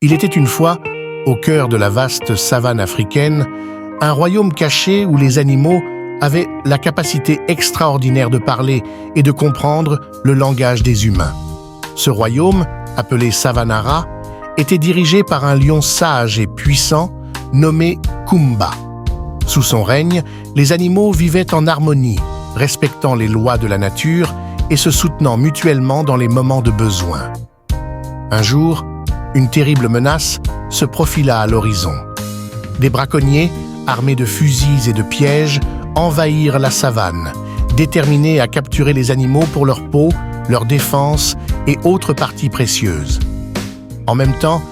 Il était une fois, au cœur de la vaste savane africaine, un royaume caché où les animaux avaient la capacité extraordinaire de parler et de comprendre le langage des humains. Ce royaume, appelé Savanara, était dirigé par un lion sage et puissant nommé Kumba. Sous son règne, les animaux vivaient en harmonie, respectant les lois de la nature et se soutenant mutuellement dans les moments de besoin. Un jour, une terrible menace se profila à l'horizon. Des braconniers, armés de fusils et de pièges, envahirent la savane, déterminés à capturer les animaux pour leur peau, leur défense et autres parties précieuses. En même temps,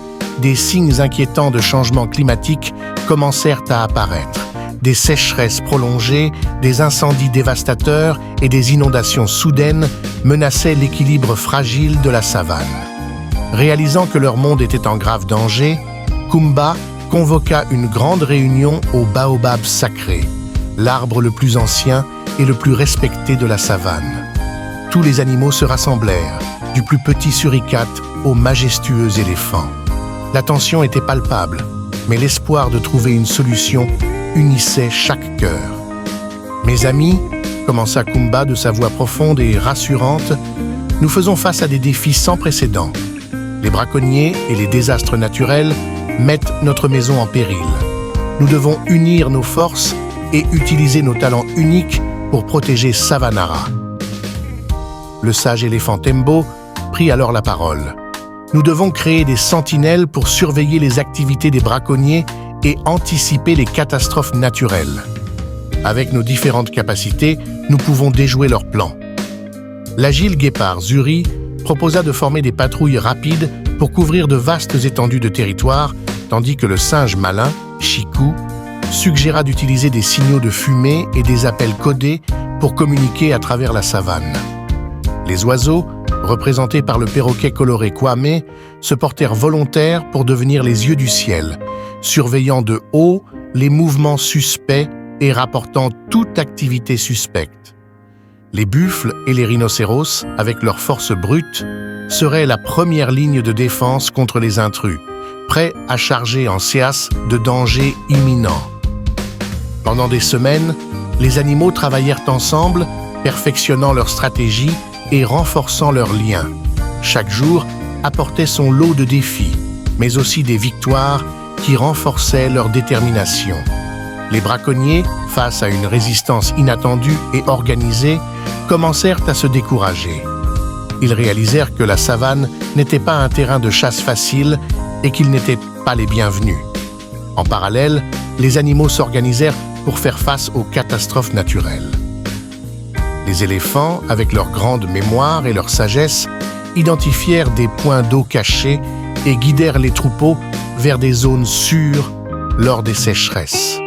des signes inquiétants de changement climatique commencèrent à apparaître. Des sécheresses prolongées, des incendies dévastateurs et des inondations soudaines menaçaient l'équilibre fragile de la savane. Réalisant que leur monde était en grave danger, Kumba convoqua une grande réunion au baobab sacré, l'arbre le plus ancien et le plus respecté de la savane. Tous les animaux se rassemblèrent, du plus petit suricate au majestueux éléphant. La tension était palpable, mais l'espoir de trouver une solution unissait chaque cœur. « Mes amis, » commença Kumba de sa voix profonde et rassurante, « nous faisons face à des défis sans précédent. Les braconniers et les désastres naturels mettent notre maison en péril. Nous devons unir nos forces et utiliser nos talents uniques pour protéger Savanara. » Le sage éléphant Tembo prit alors la parole. « Nous devons créer des sentinelles pour surveiller les activités des braconniers et anticiper les catastrophes naturelles. Avec nos différentes capacités, nous pouvons déjouer leurs plans. » L'agile guépard Zuri proposa de former des patrouilles rapides pour couvrir de vastes étendues de territoire, tandis que le singe malin, Chikou, suggéra d'utiliser des signaux de fumée et des appels codés pour communiquer à travers la savane. Les oiseaux, représentés par le perroquet coloré Kwame, se portèrent volontaires pour devenir les yeux du ciel, surveillant de haut les mouvements suspects et rapportant toute activité suspecte. Les buffles et les rhinocéros, avec leur force brute, seraient la première ligne de défense contre les intrus, prêts à charger en séas de dangers imminents. Pendant des semaines, les animaux travaillèrent ensemble, perfectionnant leur stratégie et renforçant leurs liens. Chaque jour apportait son lot de défis, mais aussi des victoires qui renforçaient leur détermination. Les braconniers, face à une résistance inattendue et organisée, commencèrent à se décourager. Ils réalisèrent que la savane n'était pas un terrain de chasse facile et qu'ils n'étaient pas les bienvenus. En parallèle, les animaux s'organisèrent pour faire face aux catastrophes naturelles. Les éléphants, avec leur grande mémoire et leur sagesse, identifièrent des points d'eau cachés et guidèrent les troupeaux vers des zones sûres lors des sécheresses.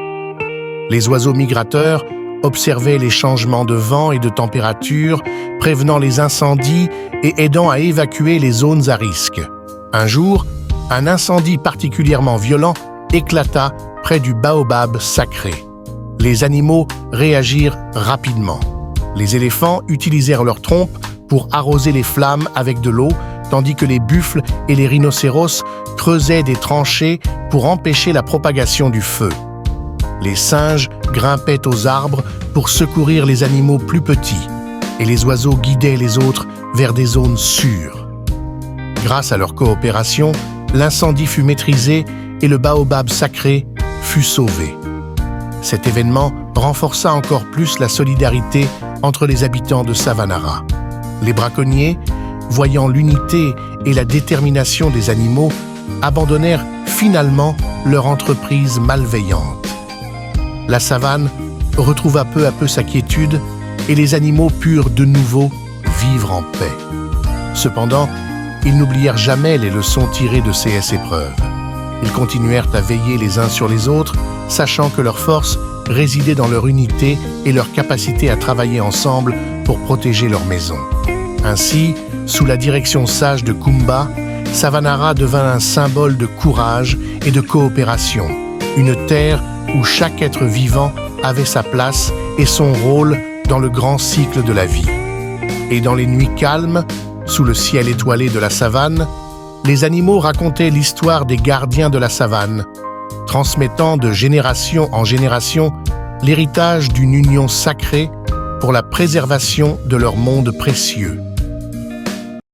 Les oiseaux migrateurs observaient les changements de vent et de température, prévenant les incendies et aidant à évacuer les zones à risque. Un jour, un incendie particulièrement violent éclata près du baobab sacré. Les animaux réagirent rapidement. Les éléphants utilisèrent leurs trompes pour arroser les flammes avec de l'eau, tandis que les buffles et les rhinocéros creusaient des tranchées pour empêcher la propagation du feu. Les singes grimpaient aux arbres pour secourir les animaux plus petits, et les oiseaux guidaient les autres vers des zones sûres. Grâce à leur coopération, l'incendie fut maîtrisé et le baobab sacré fut sauvé. Cet événement renforça encore plus la solidarité entre les habitants de Savanara. Les braconniers, voyant l'unité et la détermination des animaux, abandonnèrent finalement leur entreprise malveillante. La savane retrouva peu à peu sa quiétude et les animaux purent de nouveau vivre en paix. Cependant, ils n'oublièrent jamais les leçons tirées de ces épreuves. Ils continuèrent à veiller les uns sur les autres, sachant que leur force résidait dans leur unité et leur capacité à travailler ensemble pour protéger leur maison. Ainsi, sous la direction sage de Kumba, Savanara devint un symbole de courage et de coopération, une terre où chaque être vivant avait sa place et son rôle dans le grand cycle de la vie. Et dans les nuits calmes, sous le ciel étoilé de la savane, les animaux racontaient l'histoire des gardiens de la savane, transmettant de génération en génération l'héritage d'une union sacrée pour la préservation de leur monde précieux.